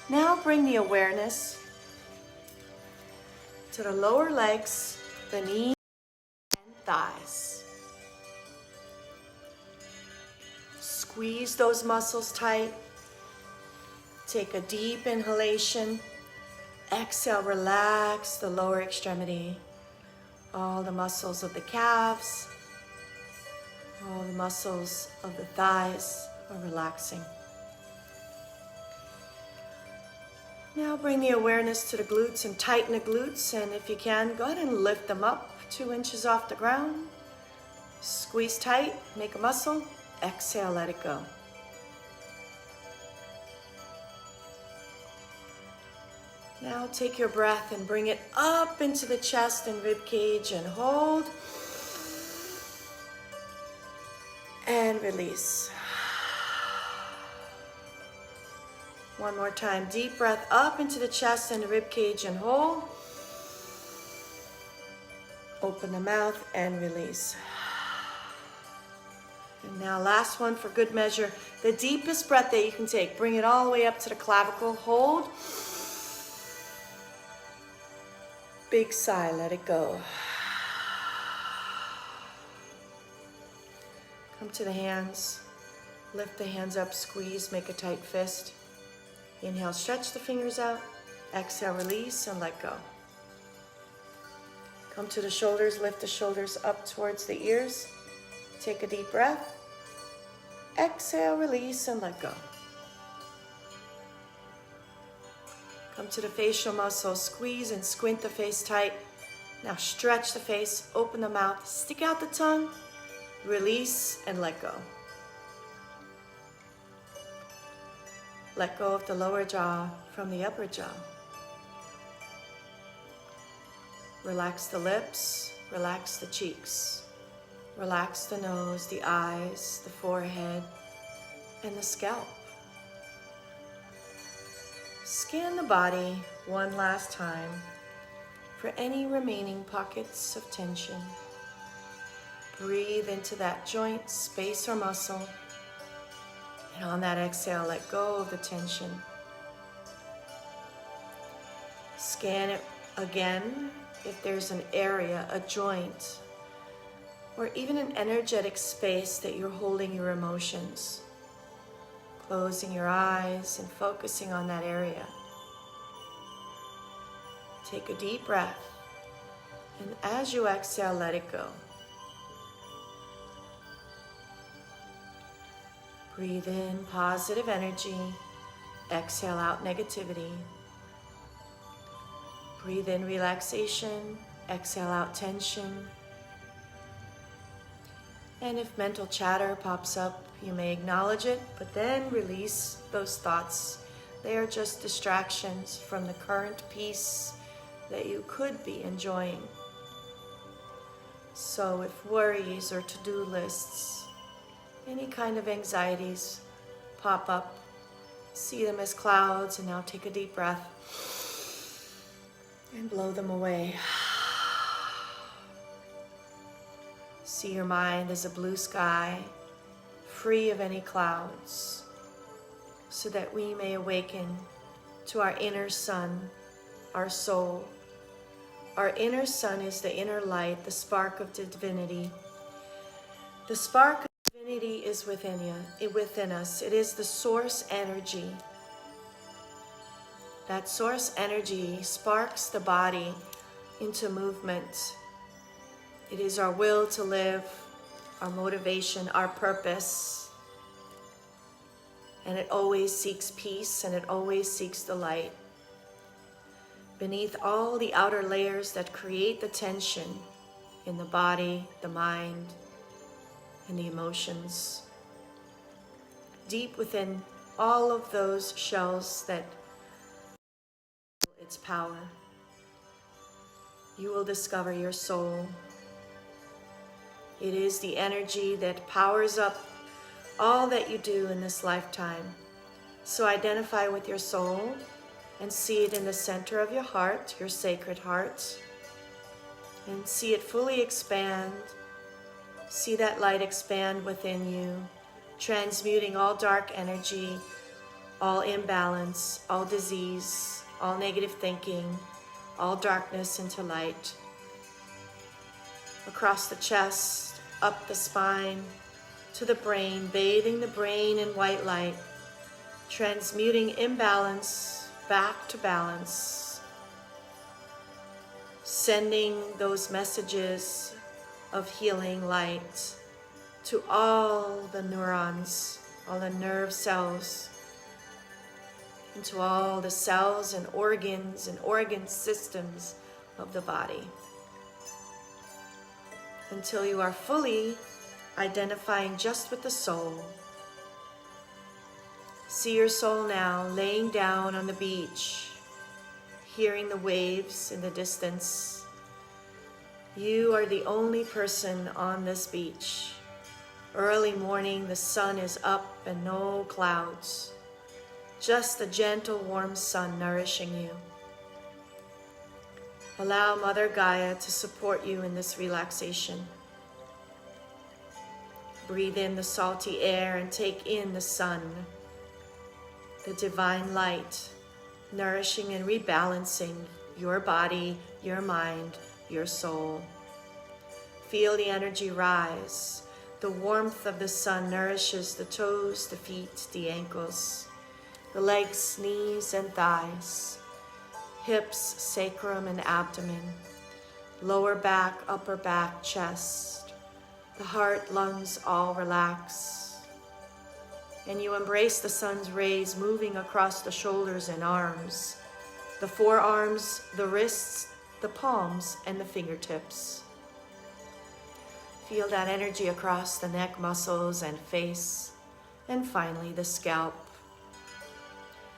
Now bring the awareness to the lower legs, the knees and thighs. Squeeze those muscles tight. Take a deep inhalation. Exhale, relax the lower extremity. All the muscles of the calves, all the muscles of the thighs are relaxing. Now bring the awareness to the glutes and tighten the glutes, and if you can, go ahead and lift them up 2 inches off the ground. Squeeze tight, make a muscle. Exhale, let it go. Now take your breath and bring it up into the chest and rib cage and hold. And release. One more time, deep breath up into the chest and the rib cage and hold. Open the mouth and release. And now last one for good measure, the deepest breath that you can take. Bring it all the way up to the clavicle, hold. Big sigh, let it go. Come to the hands, lift the hands up, squeeze, make a tight fist. Inhale, stretch the fingers out. Exhale, release and let go. Come to the shoulders, lift the shoulders up towards the ears. Take a deep breath. Exhale, release and let go. Come to the facial muscles, squeeze and squint the face tight. Now stretch the face, open the mouth, stick out the tongue, release and let go. Let go of the lower jaw from the upper jaw. Relax the lips, relax the cheeks. Relax the nose, the eyes, the forehead, and the scalp. Scan the body one last time for any remaining pockets of tension. Breathe into that joint, space, or muscle. And on that exhale, let go of the tension. Scan it again if there's an area, a joint, or even an energetic space that you're holding your emotions. Closing your eyes and focusing on that area. Take a deep breath, and as you exhale, let it go. Breathe in positive energy, exhale out negativity. Breathe in relaxation, exhale out tension. And if mental chatter pops up, you may acknowledge it, but then release those thoughts. They are just distractions from the current peace that you could be enjoying. So if worries or to-do lists, any kind of anxieties pop up, see them as clouds, and now take a deep breath and blow them away. See your mind as a blue sky, free of any clouds, so that we may awaken to our inner sun, our soul, Our inner sun is the inner light, the spark of divinity. The spark of divinity is within us. It is the source energy. That source energy sparks the body into movement. It is our will to live, our motivation, our purpose. And it always seeks peace, and it always seeks the light. Beneath all the outer layers that create the tension in the body, the mind, and the emotions. Deep within all of those shells that its power, you will discover your soul. It is the energy that powers up all that you do in this lifetime. So identify with your soul and see it in the center of your heart, your sacred heart, and see it fully expand. See that light expand within you, transmuting all dark energy, all imbalance, all disease, all negative thinking, all darkness into light. Across the chest, up the spine, to the brain, bathing the brain in white light, transmuting imbalance back to balance, sending those messages of healing light to all the neurons, all the nerve cells, into all the cells and organ systems of the body, until you are fully identifying just with the soul. See your soul now laying down on the beach, hearing the waves in the distance. You are the only person on this beach. Early morning, the sun is up and no clouds. Just the gentle, warm sun nourishing you. Allow Mother Gaia to support you in this relaxation. Breathe in the salty air and take in the sun, the divine light, nourishing and rebalancing your body, your mind, your soul. Feel the energy rise. The warmth of the sun nourishes the toes, the feet, the ankles, the legs, knees, and thighs, hips, sacrum, and abdomen, lower back, upper back, chest. The heart, lungs, all relax. And you embrace the sun's rays moving across the shoulders and arms, the forearms, the wrists, the palms, and the fingertips. Feel that energy across the neck muscles and face, and finally the scalp.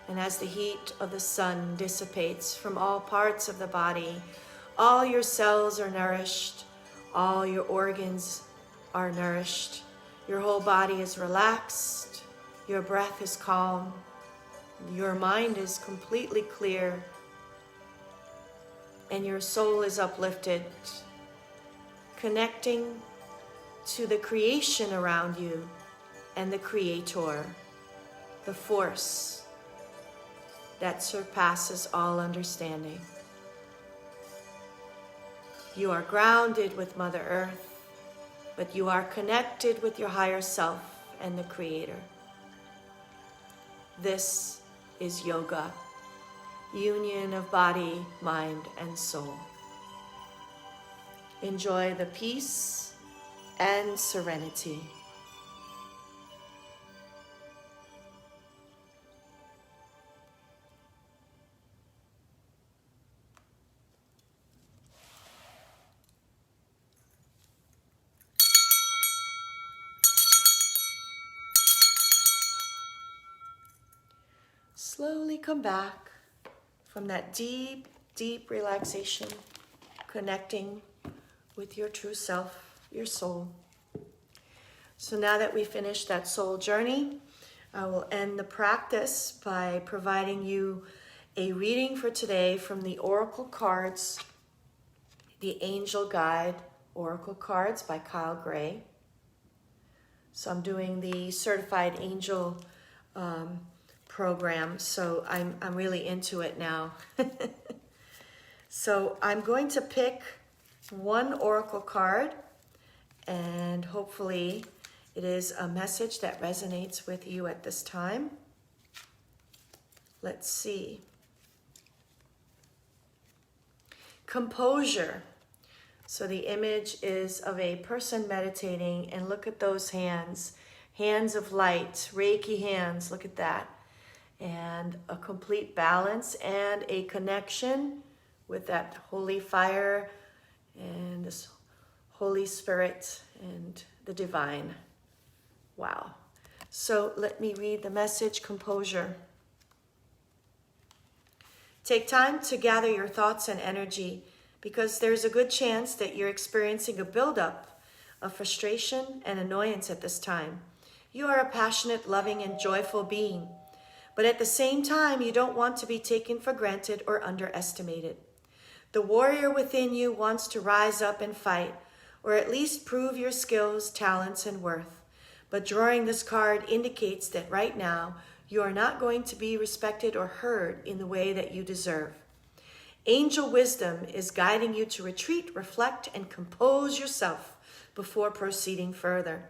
And as the heat of the sun dissipates from all parts of the body, all your cells are nourished, all your organs are nourished, your whole body is relaxed, your breath is calm, your mind is completely clear, and your soul is uplifted, connecting to the creation around you and the Creator, the force that surpasses all understanding. You are grounded with Mother Earth, but you are connected with your higher self and the Creator. This is yoga, union of body, mind, and soul. Enjoy the peace and serenity. Slowly come back from that deep, deep relaxation, connecting with your true self, your soul. So now that we finished that soul journey, I will end the practice by providing you a reading for today from the Oracle Cards, the Angel Guide Oracle Cards by Kyle Gray. So I'm doing the Certified Angel program, so I'm really into it now. So I'm going to pick one oracle card, and hopefully it is a message that resonates with you at this time. Let's see. Composure. So the image is of a person meditating, and look at those hands. Hands of light, Reiki hands, look at that. And a complete balance and a connection with that holy fire and this Holy Spirit and the divine. Wow. So let me read the message, composure. Take time to gather your thoughts and energy, because there's a good chance that you're experiencing a buildup of frustration and annoyance at this time. You are a passionate, loving, and joyful being, but at the same time, you don't want to be taken for granted or underestimated. The warrior within you wants to rise up and fight, or at least prove your skills, talents, and worth. But drawing this card indicates that right now, you are not going to be respected or heard in the way that you deserve. Angel wisdom is guiding you to retreat, reflect, and compose yourself before proceeding further.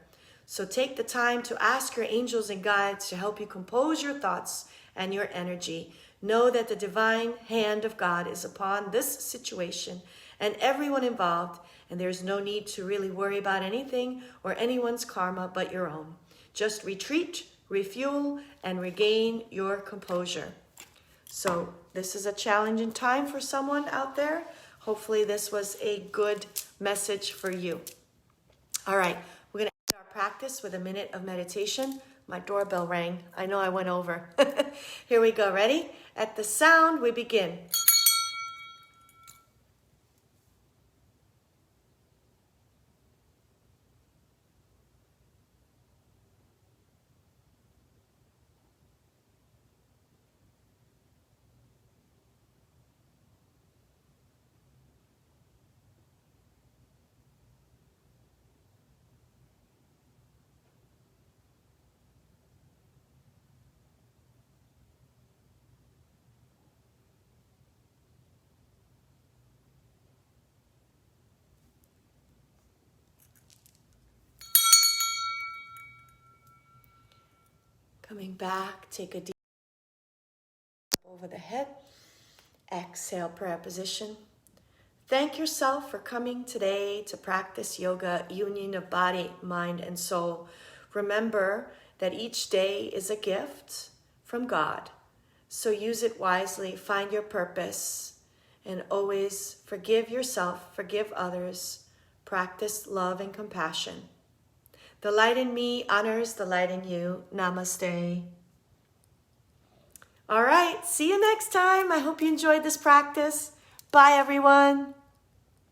So take the time to ask your angels and guides to help you compose your thoughts and your energy. Know that the divine hand of God is upon this situation and everyone involved, and there's no need to really worry about anything or anyone's karma but your own. Just retreat, refuel, and regain your composure. So this is a challenging time for someone out there. Hopefully this was a good message for you. All right, we're going to end our practice with a minute of meditation. My doorbell rang. I know I went over. Here we go. Ready? At the sound, we begin. Coming back, take a deep breath over the head. Exhale, prayer position. Thank yourself for coming today to practice yoga, union of body, mind, and soul. Remember that each day is a gift from God. So use it wisely, find your purpose, and always forgive yourself, forgive others, practice love and compassion. The light in me honors the light in you. Namaste. All right, see you next time. I hope you enjoyed this practice. Bye, everyone.